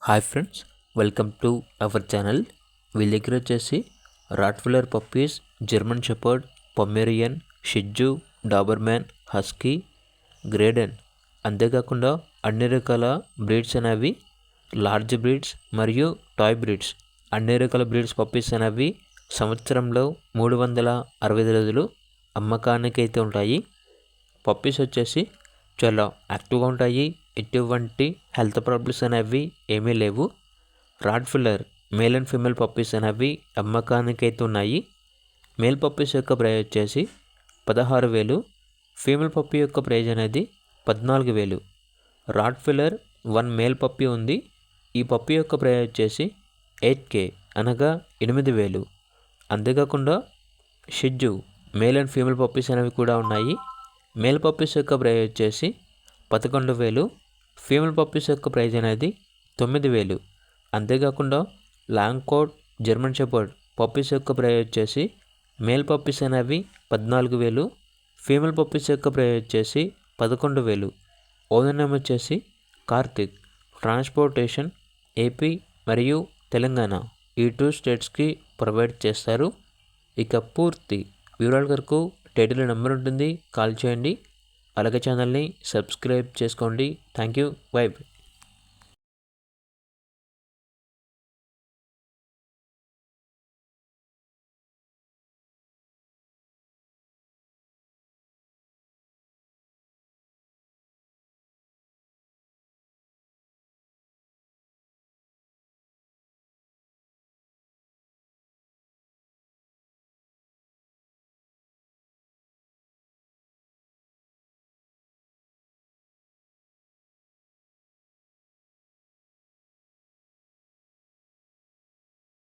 Hi friends, welcome to our channel. వీళ్ళ దగ్గర వచ్చేసి Rottweiler puppies, German shepherd, Pomeranian, shih tzu, doberman, husky, great dane, అంతేకాకుండా అన్ని రకాల బ్రీడ్స్ అనేవి, లార్జ్ బ్రీడ్స్ మరియు టాయ్ బ్రీడ్స్, అన్ని రకాల బ్రీడ్స్ పప్పీస్ అనేవి సంవత్సరంలో 365 రోజులు అమ్మకానికి అయితే ఉంటాయి. పప్పీస్ వచ్చేసి చాలా యాక్టివ్గా ఉంటాయి. ఎటువంటి హెల్త్ ప్రాబ్లమ్స్ అనేవి ఏమీ లేవు. Rottweiler male and female puppies అనేవి అమ్మకానికి అయితే ఉన్నాయి. మేల్ పప్పీస్ యొక్క ప్రైస్ వచ్చేసి 16,000, ఫీమేల్ పప్పీ యొక్క ప్రైజ్ అనేది 14,000. రాట్విల్లర్ 1 మేల్ పప్పీ ఉంది. ఈ పప్పీ యొక్క ప్రైజ్ వచ్చేసి 8K అనగా 8,000. అంతేకాకుండా షిట్జు మేల్ అండ్ ఫీమేల్ పప్పీస్ అనేవి కూడా ఉన్నాయి. మేల్ పప్పీస్ యొక్క ప్రైజ్ వచ్చేసి 11,000, ఫీమేల్ పప్పీస్ యొక్క ప్రైజ్ అనేది 9,000. అంతేకాకుండా long coat, German shepherd puppies యొక్క ప్రైజ్ వచ్చేసి మేల్ పప్పీస్ అనేవి 14,000, ఫీమేల్ పప్పీస్ యొక్క ప్రైజ్ వచ్చేసి 11,000. ఓనర్ నేమ్ వచ్చేసి కార్తిక్. ట్రాన్స్పోర్టేషన్ ఏపీ మరియు తెలంగాణ ఈ 2 స్టేట్స్కి ప్రొవైడ్ చేస్తారు. ఇక పూర్తి వివరాల వరకు టైటిల్ నెంబర్ ఉంటుంది, కాల్ చేయండి. అలాగే ఛానల్ని సబ్స్క్రైబ్ చేసుకోండి. Thank you. బై.